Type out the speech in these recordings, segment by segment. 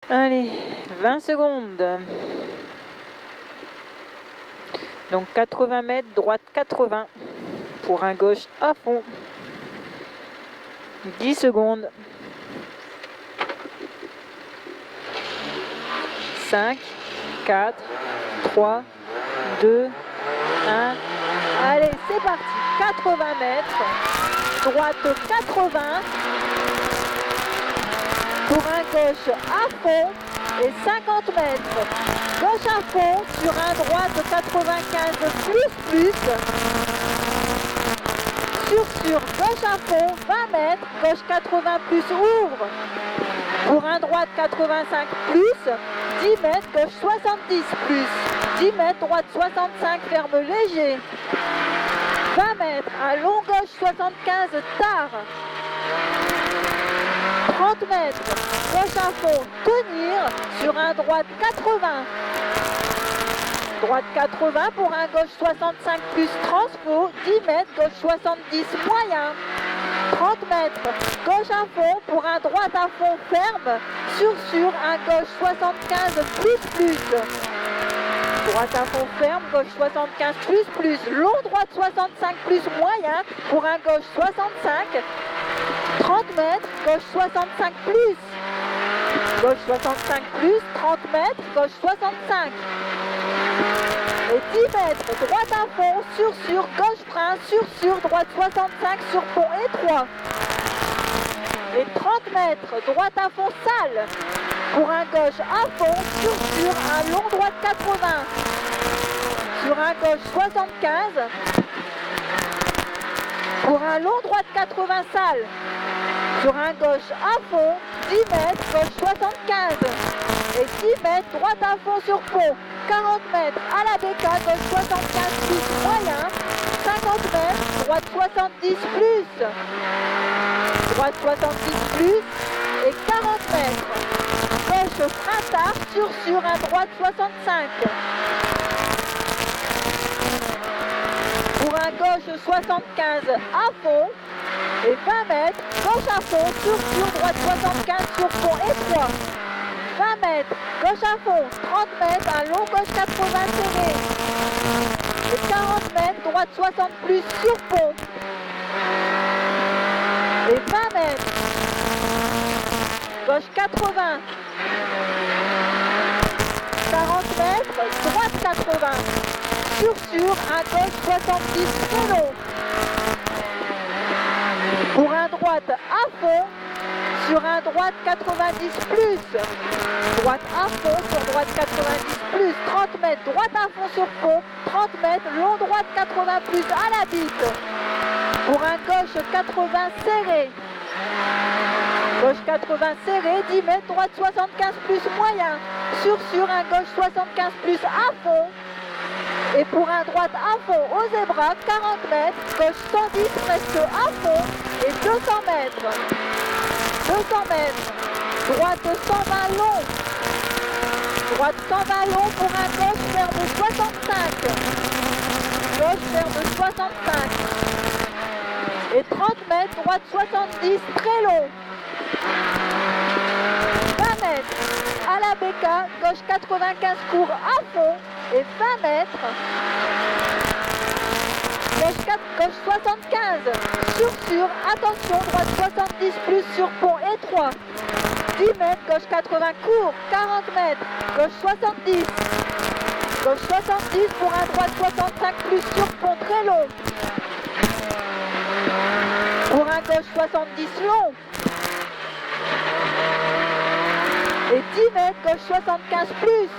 Allez, 20 secondes. Donc 80 mètres, droite 80 pour un gauche à fond. 10 secondes. 5, 4, 3, 2, 1. Allez, c'est parti. 80 mètres, droite 80 pour un gauche à fond et 50 mètres. Gauche à fond sur un droite 95 plus. Sur gauche à fond 20 mètres, gauche 80 plus ouvre. Pour un droite 85 plus, 10 mètres, gauche 70 plus. 10 mètres, droite 65, ferme léger. 20 mètres, à long gauche 75, tard. 30 mètres, gauche à fond, tenir sur un droite 80. Droite 80 pour un gauche 65 plus transfo, 10 mètres, gauche 70 moyen. 30 mètres, gauche à fond pour un droite à fond ferme, sur un gauche 75 plus. Droite à fond ferme, gauche 75 plus, long droite 65 plus moyen pour un gauche 65. 30 mètres, gauche 65 plus. Gauche 65 plus, 30 mètres, gauche 65. Et 10 mètres, droite à fond, sur, gauche frein, sur, droite 65, sur pont étroit. Et 30 mètres, droite à fond, salle. Pour un gauche à fond, sur, un long droite 80. Sur un gauche 75. Pour un long droite 80, salle. Sur un gauche à fond, 10 mètres, gauche 75. Et 10 mètres, droite à fond sur pont. 40 mètres à la BK, gauche 75 plus moyen. 50 mètres, droite 70 plus. Droite 70 plus. Et 40 mètres. Gauche frein tard, sur un droite 65. Pour un gauche 75 à fond. Et 20 mètres, gauche à fond, sur droite 75 sur pont étroit. 20 mètres, gauche à fond, 30 mètres, un long gauche 80 serré. Et 40 mètres, droite 60 plus sur pont. Et 20 mètres, gauche 80. 40 mètres, droite 80. Sur, un gauche 70 très long. Pour un droite à fond, sur un droite 90 plus. Droite à fond sur droite 90 plus. 30 mètres, droite à fond sur pont. 30 mètres, long droite 80 plus à la bite. Pour un gauche 80 serré. Gauche 80 serré, 10 mètres, droite 75 plus moyen. Sur un gauche 75 plus à fond. Et pour un droite à fond au zébra, 40 mètres, gauche 110 presque à fond et 200 mètres. 200 mètres, droite 120 long. Droite 120 long pour un gauche ferme 65. Gauche ferme 65. Et 30 mètres, droite 70, très long. 20 mètres, à la BK, gauche 95 court à fond. Et 20 mètres, gauche 75, sur, attention, droite 70 plus sur pont étroit. 10 mètres, gauche 80 court, 40 mètres, gauche 70. Gauche 70 pour un droite 65 plus sur pont très long. Pour un gauche 70 long. Et 10 mètres, gauche 75 plus.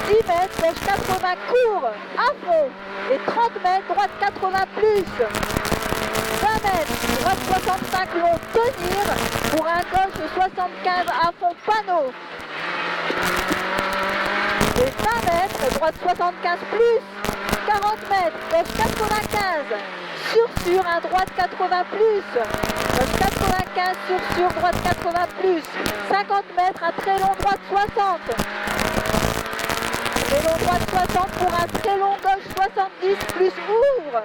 10 mètres, gauche 80 court, à fond. Et 30 mètres, droite 80 plus. 20 mètres, droite 65 long, tenir. Pour un gauche 75 à fond, panneau. Et 20 mètres, droite 75 plus. 40 mètres, gauche 95. Sur, un droite 80 plus. Gauche 95, sur, droite 80 plus. 50 mètres, un très long droite 60. Très long droite 60 pour un très long gauche 70 plus ouvre.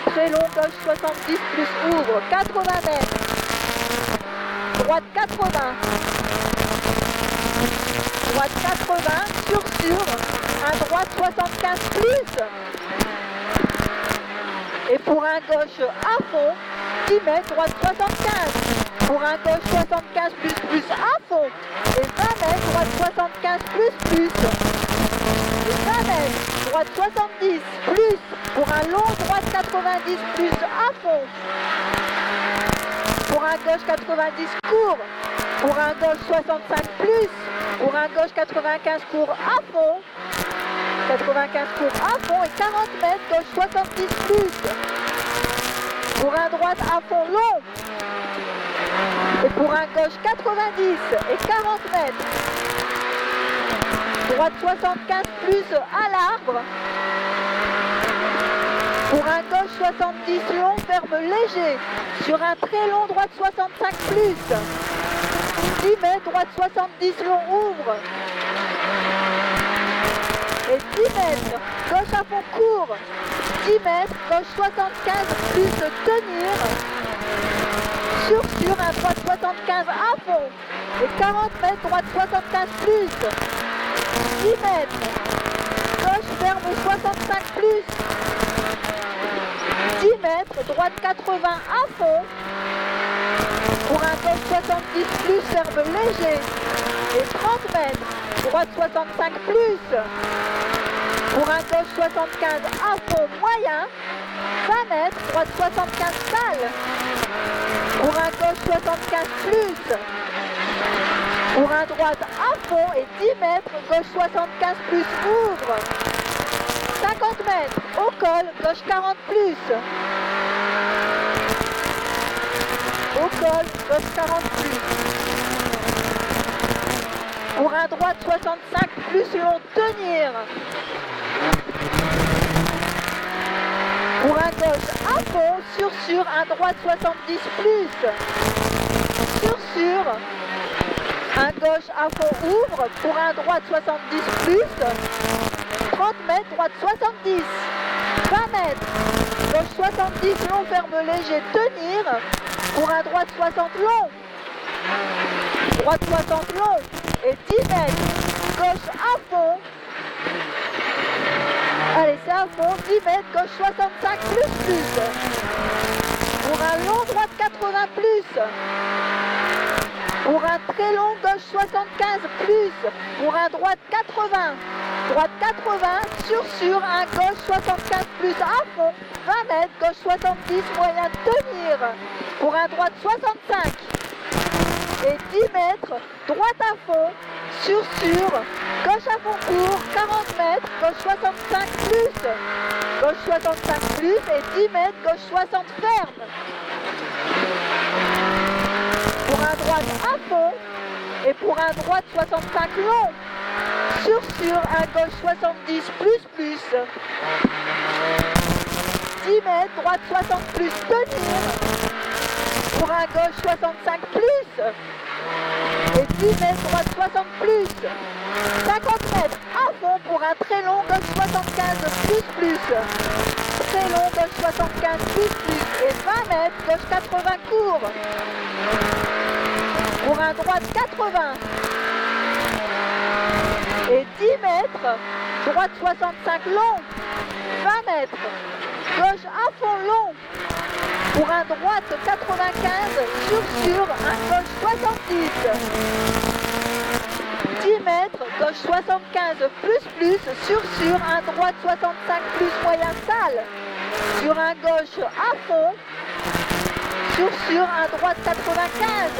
Très long gauche 70 plus ouvre. 80 mètres. Droite 80. droite 80, sur, un droite 75 plus. Et pour un gauche à fond, 10 mètres, droite 75. Pour un gauche 75 plus à fond. Et 20 mètres, droite 75 plus. Et 20 mètres, droite 70 plus. Pour un long, droite 90 plus à fond. Pour un gauche 90 court. Pour un gauche 65 plus. Pour un gauche 95 court à fond. 95 court à fond et 40 mètres, gauche 70 plus. Pour un droite à fond long. Et pour un gauche 90 et 40 mètres. Droite 75 plus à l'arbre. Pour un gauche 70 long, ferme léger. Sur un très long, droite 65 plus. 10 mètres, droite 70 long, ouvre. Et 10 mètres, gauche à fond court. 10 mètres, gauche 75 plus tenir. Sur, un droite 75 à fond. Et 40 mètres, droite 75 plus. 10 mètres, gauche ferme 65 plus. 10 mètres, droite 80 à fond. Pour un gauche 70 plus, ferme léger. Et 30 mètres, droite 65 plus. Pour un gauche 75 à fond moyen. 20 mètres, droite 75 sale. Pour un gauche 75 plus. Pour un droite à fond et 10 mètres, gauche 75 plus ouvre. 50 mètres, au col, gauche 40 plus. Au col, gauche 40 plus. Pour un droite 65 plus long, tenir. Pour un gauche à fond, sur, un droite 70 plus. Sur, un gauche à fond ouvre. Pour un droite 70 plus. 30 mètres, droite 70. 20 mètres, gauche 70 long, ferme léger, tenir. Pour un droite 60 long. Droite 60 long. Et 10 mètres, gauche à fond. Allez, c'est à fond, 10 mètres, gauche 65 plus. Pour un long, droite 80 plus. Pour un très long, gauche 75 plus. Pour un droite 80. Droite 80, sur, un gauche 75 plus à fond. 20 mètres, gauche 70, moyen tenir. Pour un droite 65. Et 10 mètres, droite à fond, sur, gauche à fond court, 40 mètres, gauche 65 plus. Gauche 65 plus et 10 mètres, gauche 60 ferme. Pour un droite à fond et pour un droite 65 long. Sur, un gauche 70 plus. 10 mètres, droite 60 plus, tenir. Pour un gauche 65 plus. Et 10 mètres, droite 60 plus. 50 mètres à fond pour un très long, gauche 75 plus. Très long, gauche 75 plus. Et 20 mètres, gauche 80 court. Pour un droite 80. Et 10 mètres, droite 65 long. 20 mètres, gauche à fond long. Pour un droite 95, sur, un gauche 70. 10 mètres, gauche 75 plus, sur, un droite 65 plus, moyen sale. Sur un gauche à fond. Sur, un droite 95.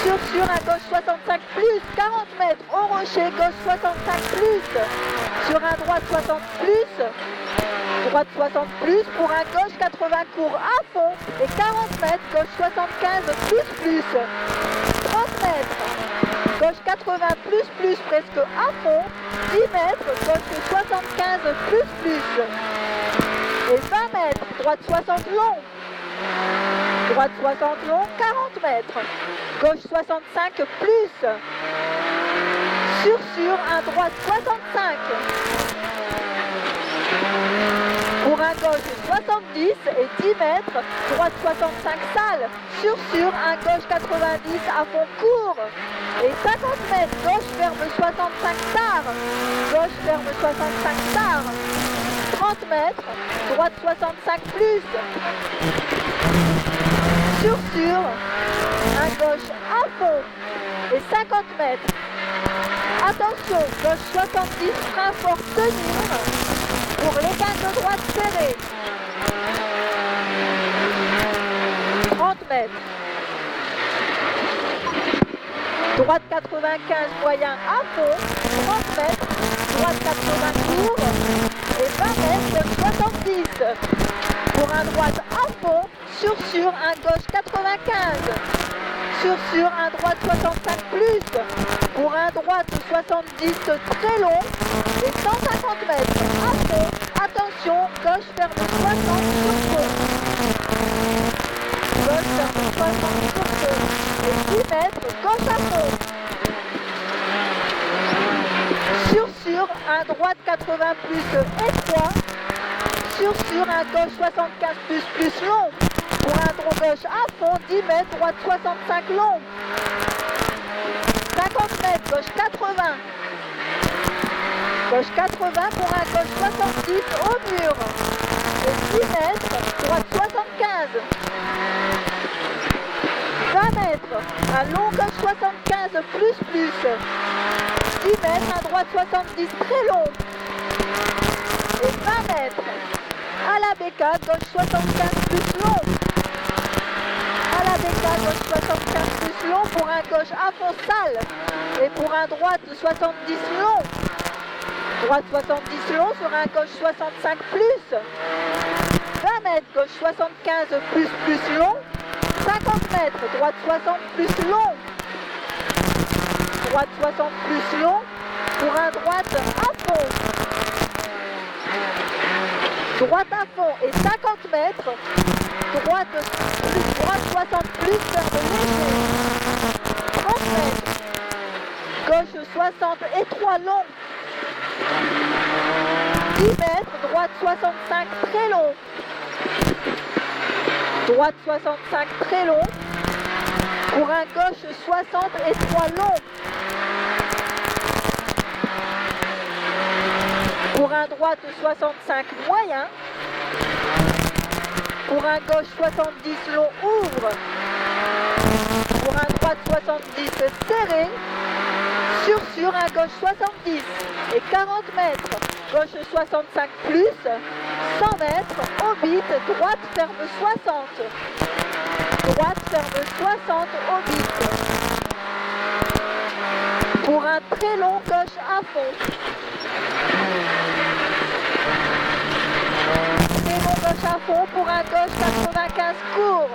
Sur, un gauche 65 plus, 40 mètres, au rocher, gauche 65 plus. Sur un droite 60 plus. Droite 60 plus, pour un gauche 80 court à fond et 40 mètres, gauche 75 plus. 30 mètres, gauche 80 plus, presque à fond, 10 mètres, gauche 75 plus. Et 20 mètres, droite 60 long. Droite 60 long, 40 mètres, gauche 65 plus. Sur, un droite 65. Pour un gauche 70 et 10 mètres, droite 65 sale. Sur, un gauche 90 à fond court. Et 50 mètres, gauche ferme 65 tard. Gauche ferme 65 tard. 30 mètres, droite 65 plus. Sur, un gauche à fond. Et 50 mètres. Attention, gauche 70, frein fort tenir. Pour les gains de droite serrés. 30 mètres. Droite 95 moyen à fond. 30 mètres. Droite 80 court. Et 20 mètres 70. Pour un droite à fond. Sur, un gauche 95. Sur, un droite 65 plus. Pour un droite 70 très long. Et 150 mètres à fond. Attention, gauche ferme 60 sur fond. Gauche ferme 60 sur fond. Et 10 mètres, gauche à fond. Sur, un droite 80 plus étroit. Sur, un gauche 75 plus long. Pour un droit gauche à fond, 10 mètres, droite 65 long. 50 mètres, gauche 80. Gauche 80 pour un gauche 70 au mur. Et 10 mètres, droite 75. 20 mètres, un long gauche 75 plus. 10 mètres, un droite 70 très long. Et 20 mètres, à la bécane, gauche 75 plus long. À la bécane, gauche 75 plus long pour un gauche à fond sale. Et pour un droite 70 long. Droite 70 long sur un gauche 65 plus. 20 mètres, gauche 75 plus long. 50 mètres, droite 60 plus long. Droite 60 plus long pour un droite à fond. Droite à fond et 50 mètres. Droite 60 plus vers le léger. 30 mètres. Gauche 60 étroit long. 10 mètres, droite 65 très long. Droite 65 très long. Pour un gauche 60 étroit long. Pour un droite 65 moyen. Pour un gauche 70 long ouvre. Pour un droite 70 serré. Sur un gauche 70 et 40 mètres. Gauche 65 plus. 100 mètres. Orbite. Droite ferme 60. Droite ferme 60 orbite. Pour un très long gauche à fond. Très long gauche à fond pour un gauche 95 court.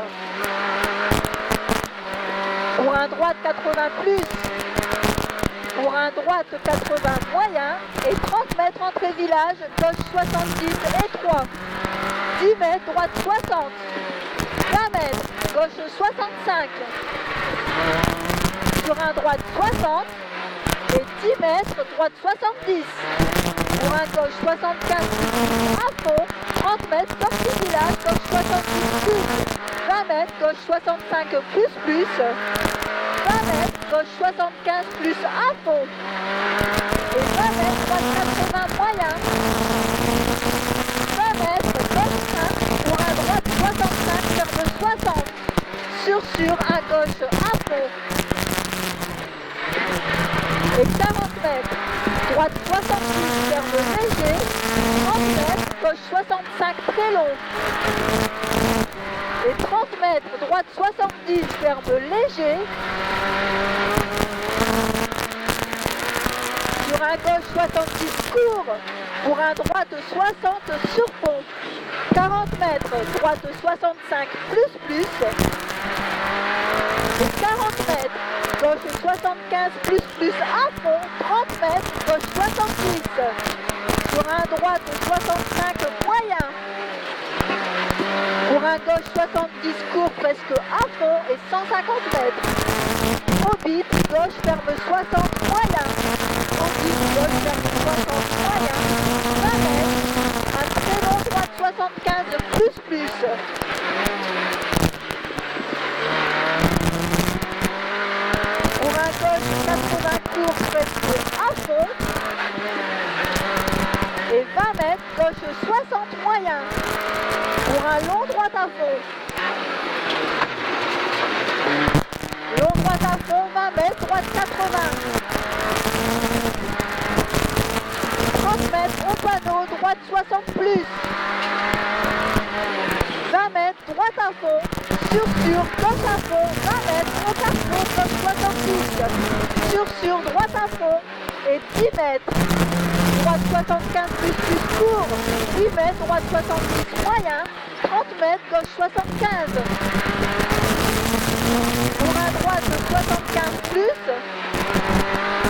Pour un droite 80 plus. Pour un droite 80 moyen et 30 mètres entrée village, gauche 70 étroit. 10 mètres, droite 60. 20 mètres, gauche 65. Sur un droite 60 et 10 mètres, droite 70. Pour un gauche 75 à fond, 30 mètres, sortie village, gauche 70 plus. 20 mètres, gauche 65 plus. 20 mètres, gauche 75 plus à fond. Et 20 mètres, droite 80 moyen. 20 mètres, gauche 1 pour un droite 65 ferme 60. Sur un gauche à fond. Et 40 mètres, droite 70 ferme léger. 30 mètres, gauche 65 très long. Et 30 mètres, droite 70 ferme léger. Sur un gauche 70 court, pour un droite 60 sur pont. 40 mètres, droite 65 plus. Et 40 mètres, gauche 75 plus à fond. 30 mètres, gauche 70. Sur un droite 65 moyen. Pour un gauche 70 court presque à fond et 150 mètres. Orbite, gauche ferme 60 moyen. Orbite, gauche ferme 60 moyen. 20 mètres. Un très long droite 75 plus plus. Pour un gauche 80 court presque à fond. Et 20 mètres, gauche 60 moyen. Pour un long droite à fond. Long droite à fond, 20 mètres, droite 80. 30 mètres au panneau, droite 60 plus. 20 mètres, droite à fond. Sur, gauche à fond, 20 mètres, au carrefour, gauche 70. Sur, droite à fond. Et 10 mètres. Droite 75 plus court. 10 mètres, droite 70 moyen. 30 mètres, gauche 75. Pour un droite 75 plus.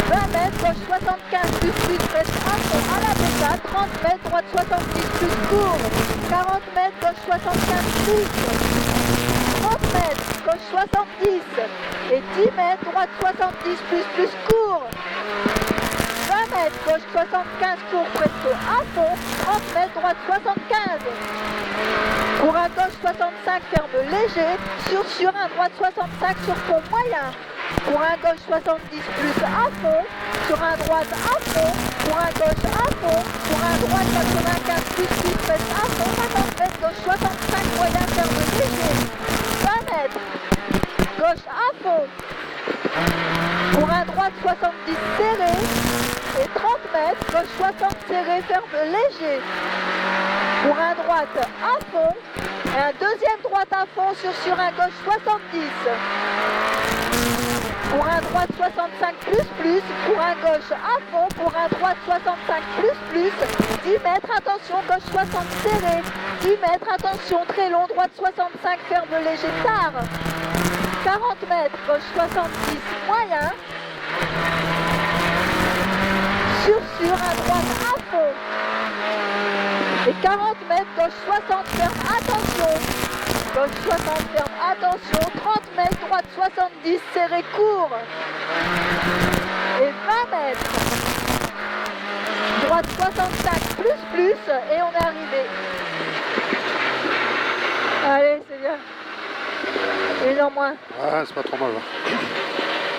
20 mètres, gauche 75 plus, presque à fond à la bêta. 30 mètres, droite 70 plus court. 40 mètres, gauche 75 plus. 30 mètres, gauche 70. Et 10 mètres, droite 70 plus court. 20 mètres, gauche 75 court presque à fond. 30 mètres, droite 75. Pour un gauche 65 ferme léger. Sur un droite 65 sur fond moyen. Pour un gauche 70 plus à fond. Sur un droite à fond. Pour un gauche à fond. Pour un droite 95 plus presque à fond. 50 mètres, gauche 65 moyen ferme léger. 20 mètres, gauche à fond. Pour un droite 70 serré. Et 30 mètres, gauche 60 serré, ferme léger. Pour un droite à fond. Et un deuxième droite à fond sur un gauche 70. Pour un droite 65 plus. Pour un gauche à fond. Pour un droite 65 plus. 10 mètres, attention, gauche 60 serré. 10 mètres, attention, très long, droite 65, ferme léger, tard. 40 mètres, gauche 70 moyen. Sur un droite à fond. Et 40 mètres, gauche 60, ferme, attention. Gauche 60, ferme, attention. 30 mètres, droite 70, serré, court. Et 20 mètres. Droite 65, plus. Et on est arrivé. Allez, c'est bien. Une en moins. Ah, c'est pas trop mal. Hein.